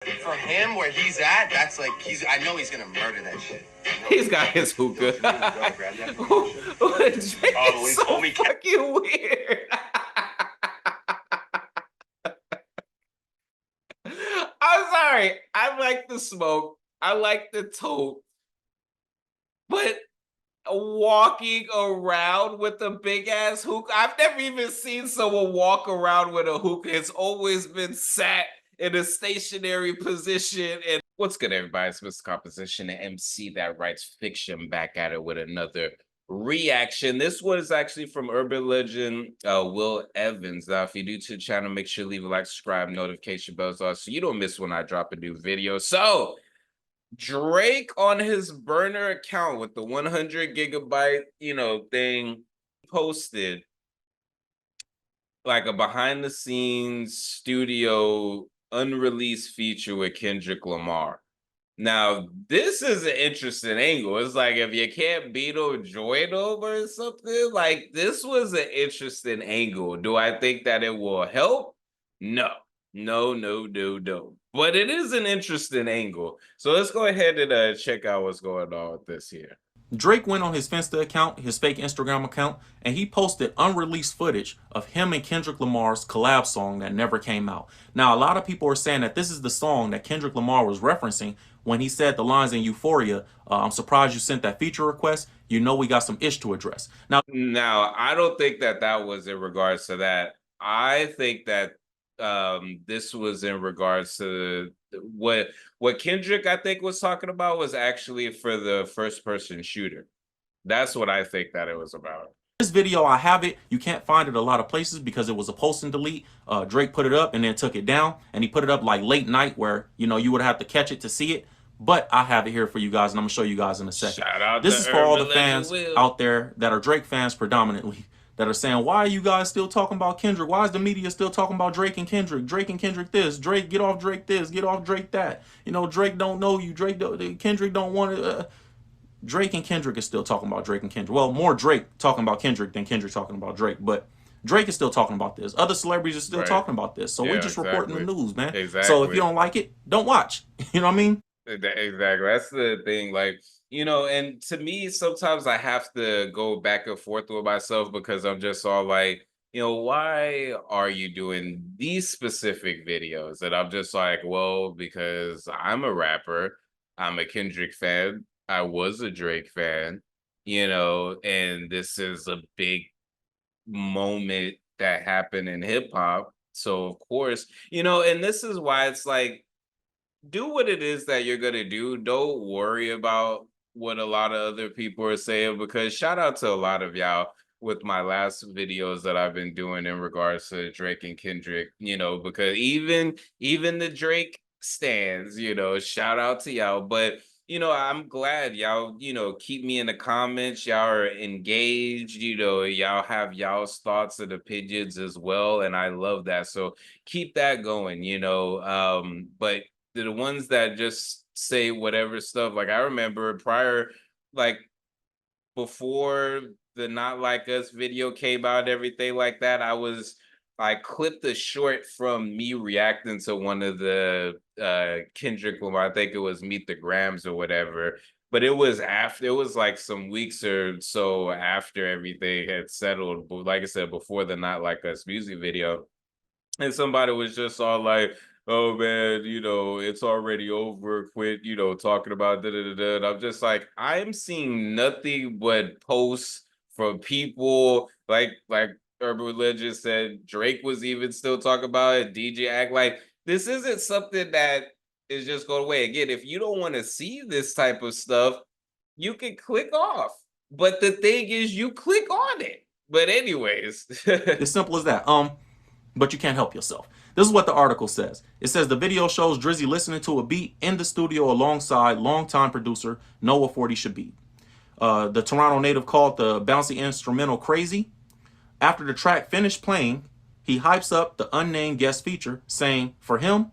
For him, where he's at, that's like I know he's gonna murder that shit. He's got his hookah. It's so fucking weird. I'm sorry. I like the smoke. I like the tote. But walking around with a big ass hookah, I've never even seen someone walk around with a hookah. It's always been sat in a stationary position. And what's good, everybody? It's Mr. Composition, an MC that writes fiction, back at it with another reaction. This one is actually from urban legend Will Evans. Now, if you're new to the channel, make sure to leave a like, subscribe, notification bells on so you don't miss when I drop a new video. So Drake on his burner account with the 100 gigabyte, thing, posted like a behind the scenes studio unreleased feature with Kendrick Lamar. Now, this is an interesting angle. It's like if you can't beat them, join them or something. Like, this was an interesting angle. Do I think that it will help? No. No. But it is an interesting angle. So let's go ahead and check out what's going on with this here. Drake went on his Finsta account, his fake Instagram account, and he posted unreleased footage of him and Kendrick Lamar's collab song that never came out. Now, a lot of people are saying that this is the song that Kendrick Lamar was referencing when he said the lines in Euphoria, I'm surprised you sent that feature request. You know we got some ish to address. Now, I don't think that was in regards to that. I think that this was in regards to what Kendrick, I think, was talking about was actually for the first person shooter. That's what I think that it was about. This video, I have it. You can't find it a lot of places because it was a post and delete. Drake put it up and then took it down, and he put it up like late night where, you would have to catch it to see it. But I have it here for you guys, and I'm gonna show you guys in a second. Shout out this is for all the fans out there that are Drake fans predominantly, that are saying, why are you guys still talking about Kendrick? Why is the media still talking about Drake and Kendrick? Drake and Kendrick this. Drake, get off Drake this. Get off Drake that. Drake don't know you. Kendrick don't want to. Drake and Kendrick is still talking about Drake and Kendrick. Well, more Drake talking about Kendrick than Kendrick talking about Drake. But Drake is still talking about this. Other celebrities are still talking about this. So we're just reporting the news, man. Exactly. So if you don't like it, don't watch. You know what I mean? Exactly. That's the thing. Like, and to me, sometimes I have to go back and forth with myself because I'm just all like, why are you doing these specific videos? And I'm just like, well, because I'm a rapper, I'm a Kendrick fan, I was a Drake fan, and this is a big moment that happened in hip hop. So of course, and this is why it's like, do what it is that you're gonna do. Don't worry about what a lot of other people are saying, because shout out to a lot of y'all with my last videos that I've been doing in regards to Drake and Kendrick, because even the Drake stands, shout out to y'all. But I'm glad y'all, keep me in the comments. Y'all are engaged, y'all have y'all's thoughts and opinions as well. And I love that. So keep that going, but the ones that just say whatever stuff, like I remember prior, like before the Not Like Us video came out, everything like that, I clipped a short from me reacting to one of the Kendrick Lamar, I think it was Meet the Grams or whatever, but it was like some weeks or so after everything had settled, but like I said, before the Not Like Us music video, and somebody was just all like, oh man, it's already over. Quit, talking about da. And I'm just like, I'm seeing nothing but posts from people like Urban Religion said. Drake was even still talking about it. DJ act like this isn't something that is just going away. Again, if you don't want to see this type of stuff, you can click off. But the thing is, you click on it. But anyways, as simple as that. But you can't help yourself. This is what the article says. It says the video shows Drizzy listening to a beat in the studio alongside longtime producer Noah 40 Shabib. The Toronto native called the bouncy instrumental crazy. After the track finished playing, he hypes up the unnamed guest feature, saying, for him,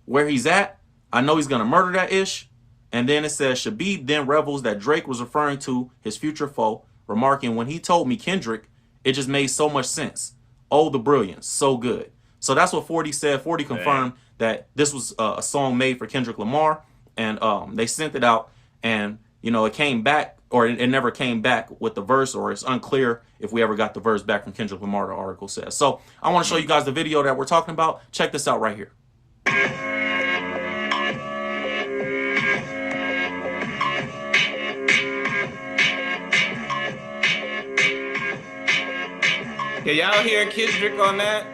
where he's at, I know he's going to murder that ish. And then it says Shabib then revels that Drake was referring to his future foe, remarking, when he told me Kendrick, it just made so much sense. Oh, the brilliance. So good. So that's what 40 said. 40 confirmed that this was a song made for Kendrick Lamar, and they sent it out, and you know, it came back, or it never came back with the verse, or it's unclear if we ever got the verse back from Kendrick Lamar, the article says. So I want to show you guys the video that we're talking about. Check this out right here. Can y'all hear Kendrick on that?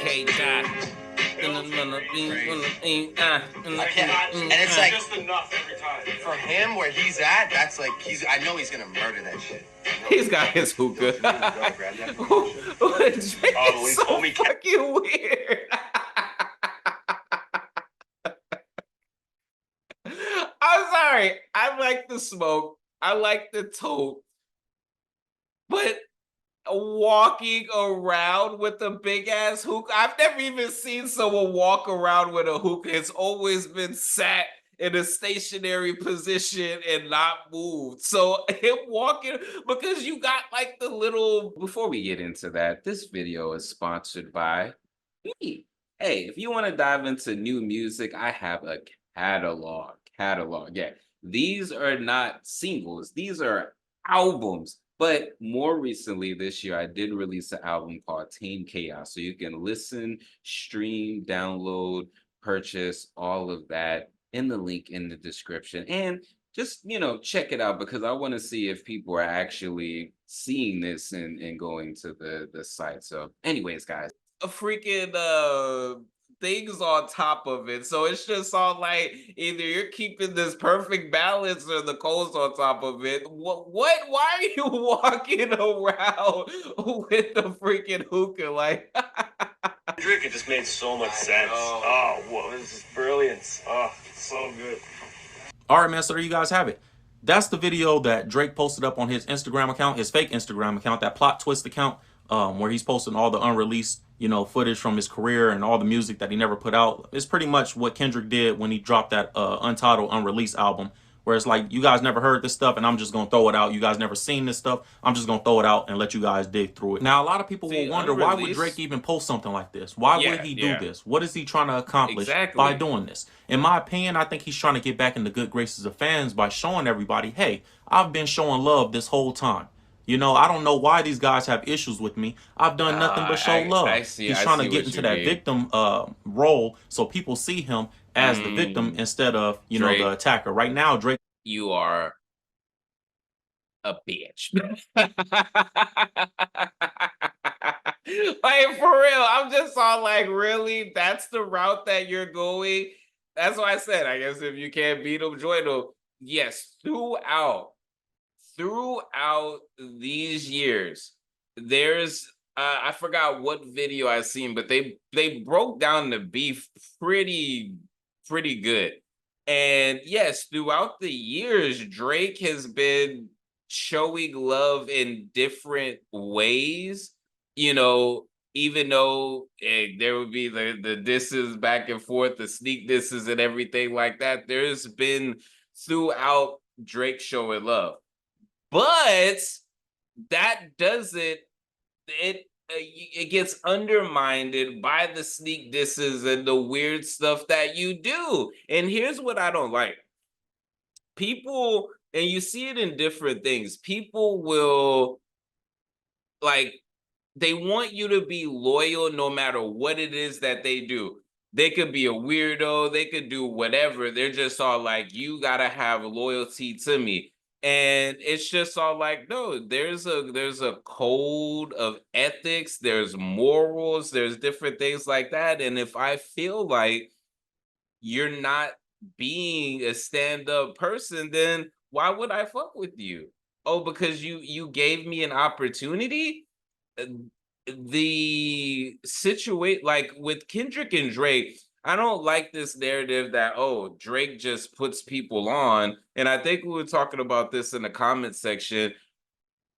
K-Dot. I can't, and it's like just enough every time. for him where he's at, that's like I know he's gonna murder that shit. He's got his hookah. Drake's so fucking weird. I'm sorry. I like the smoke. I like the tote. But walking around with a big ass hookah, I've never even seen someone walk around with a hookah. It's always been sat in a stationary position and not moved. So him walking, because you got like the little, before we get into that, this video is sponsored by me. Hey, if you want to dive into new music, I have a catalog. Yeah, these are not singles, these are albums. But more recently this year, I did release an album called Tame Chaos. So you can listen, stream, download, purchase, all of that in the link in the description. And just, you know, check it out, because I want to see if people are actually seeing this and going to the site. So anyways, guys, a freaking things on top of it. So it's just all like, either you're keeping this perfect balance or the coals on top of it. What? Why are you walking around with the freaking hookah? Like, Drake, it just made so much sense. Oh, what was this brilliance? Oh, so good. All right, man. So there you guys have it. That's the video that Drake posted up on his Instagram account, his fake Instagram account, that plot twist account, where he's posting all the unreleased, you know, footage from his career and all the music that he never put out. It's pretty much what Kendrick did when he dropped that untitled, unreleased album, where it's like, you guys never heard this stuff and I'm just gonna throw it out. You guys never seen this stuff, I'm just gonna throw it out and let you guys dig through it. Now, a lot of people will wonder, why would Drake even post something like this? Why would he do this? What is he trying to accomplish by doing this? In my opinion, I think he's trying to get back in the good graces of fans by showing everybody, hey, I've been showing love this whole time. You know, I don't know why these guys have issues with me. I've done nothing but show love. He's trying to get into that victim role, so people see him as the victim instead of, you know, the attacker. Right now, Drake, you are a bitch. Like, for real, I'm just all like, really? That's the route that you're going? That's why I said, I guess if you can't beat them, join them. Yes, throughout these years, there's I forgot what video I seen, but they broke down the beef pretty good. And yes, throughout the years, Drake has been showing love in different ways, you know, even though there would be the disses back and forth, the sneak disses and everything like that. There's been throughout Drake showing love. But that doesn't, it gets undermined by the sneak disses and the weird stuff that you do. And here's what I don't like. People, and you see it in different things, people will, like, they want you to be loyal no matter what it is that they do. They could be a weirdo, they could do whatever. They're just all like, you gotta have loyalty to me. And it's just all like, no, there's a code of ethics, there's morals, there's different things like that. And if I feel like you're not being a stand-up person, then why would I fuck with you? Oh, because you gave me an opportunity? The situation, like with Kendrick and Drake, I don't like this narrative that, oh, Drake just puts people on. And I think we were talking about this in the comment section.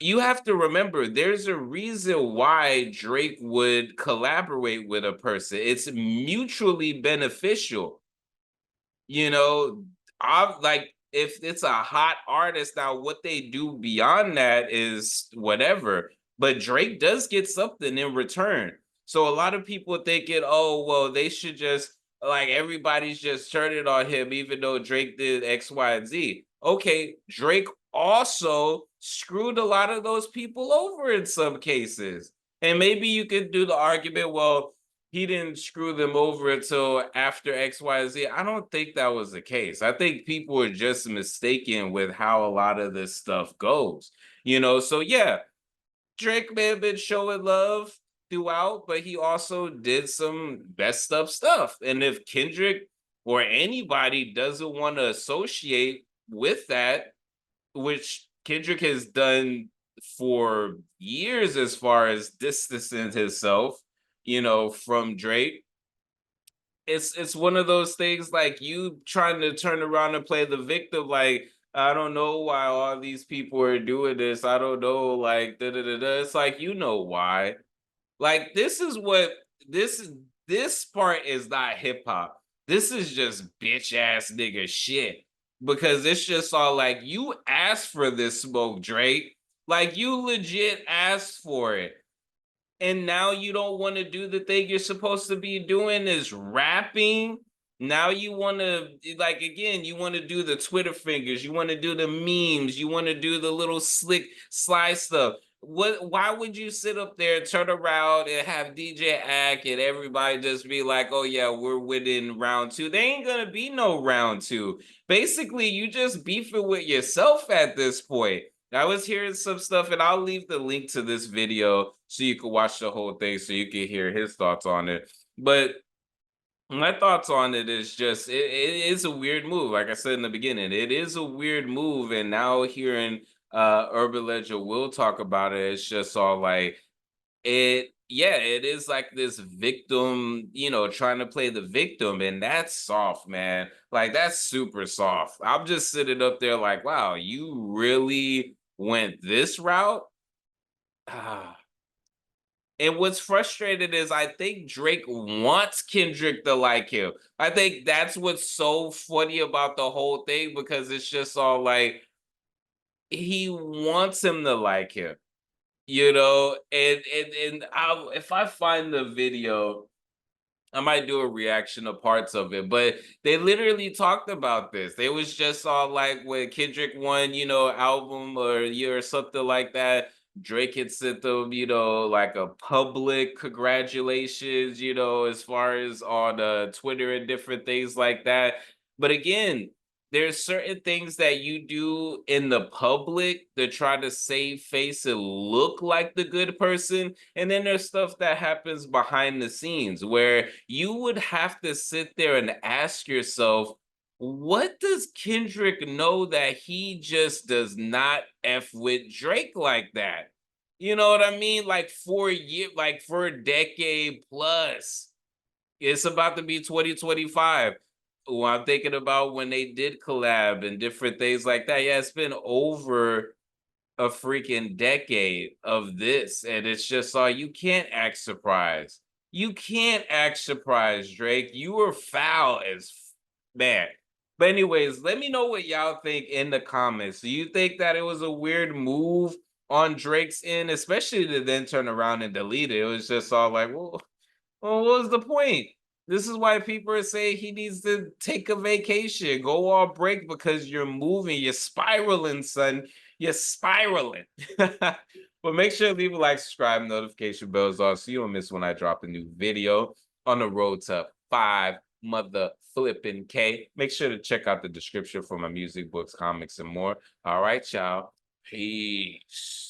You have to remember, there's a reason why Drake would collaborate with a person. It's mutually beneficial. You know, I'm like, if it's a hot artist, now what they do beyond that is whatever. but Drake does get something in return. So a lot of people thinking, oh, well, they should just, like, everybody's just turning on him, even though Drake did X, Y, and Z. Okay, Drake also screwed a lot of those people over in some cases. And maybe you could do the argument, well, he didn't screw them over until after X, Y, Z. I don't think that was the case. I think people are just mistaken with how a lot of this stuff goes. So yeah, Drake may have been showing love throughout, but he also did some messed up stuff. And if Kendrick or anybody doesn't want to associate with that, which Kendrick has done for years as far as distancing himself, from Drake, it's one of those things like you trying to turn around and play the victim, like, I don't know why all these people are doing this. I don't know, like, da da da da. It's like, why. Like, this part is not hip hop. This is just bitch ass nigga shit. Because it's just all like, you asked for this smoke, Drake. Like, you legit asked for it. And now you don't want to do the thing you're supposed to be doing, is rapping. Now you want to, like, again, you want to do the Twitter fingers, you want to do the memes, you want to do the little slick slide stuff. Why would you sit up there, turn around, and have DJ act and everybody just be like, oh yeah, we're winning round two? There ain't gonna be no round two. Basically, you just beefing with yourself at this point. I was hearing some stuff, and I'll leave the link to this video so you can watch the whole thing so you can hear his thoughts on it. But my thoughts on it is just, it is a weird move. Like I said in the beginning, it is a weird move. And now hearing Urban Legend will talk about it, it's just all like, it is like this victim, trying to play the victim, and that's soft, man. Like, that's super soft. I'm just sitting up there like, wow, you really went this route? Ah. And what's frustrated is I think Drake wants Kendrick to like him. I think that's what's so funny about the whole thing, because it's just all like, he wants him to like him, and if I find the video, I might do a reaction to parts of it, but they literally talked about this. They was just all like, when Kendrick won, album or year or something like that, Drake had sent them, like a public congratulations, as far as on Twitter and different things like that. But again, there's certain things that you do in the public to try to save face and look like the good person. And then there's stuff that happens behind the scenes where you would have to sit there and ask yourself, what does Kendrick know that he just does not F with Drake like that? You know what I mean? Like, for a year, like for a decade plus. It's about to be 2025. Well, I'm thinking about when they did collab and different things like that. Yeah, it's been over a freaking decade of this, and it's just all, you can't act surprised. You can't act surprised, Drake. You were foul as man. But anyways, let me know what y'all think in the comments. Do you think that it was a weird move on Drake's end, especially to then turn around and delete it? It was just all like, well, what was the point? This is why people are saying he needs to take a vacation, go on break, because you're moving, you're spiraling, son. You're spiraling. But make sure to leave a like, subscribe, notification bells on so you don't miss when I drop a new video on the road to 5 mother flipping K. Make sure to check out the description for my music, books, comics, and more. All right, y'all. Peace.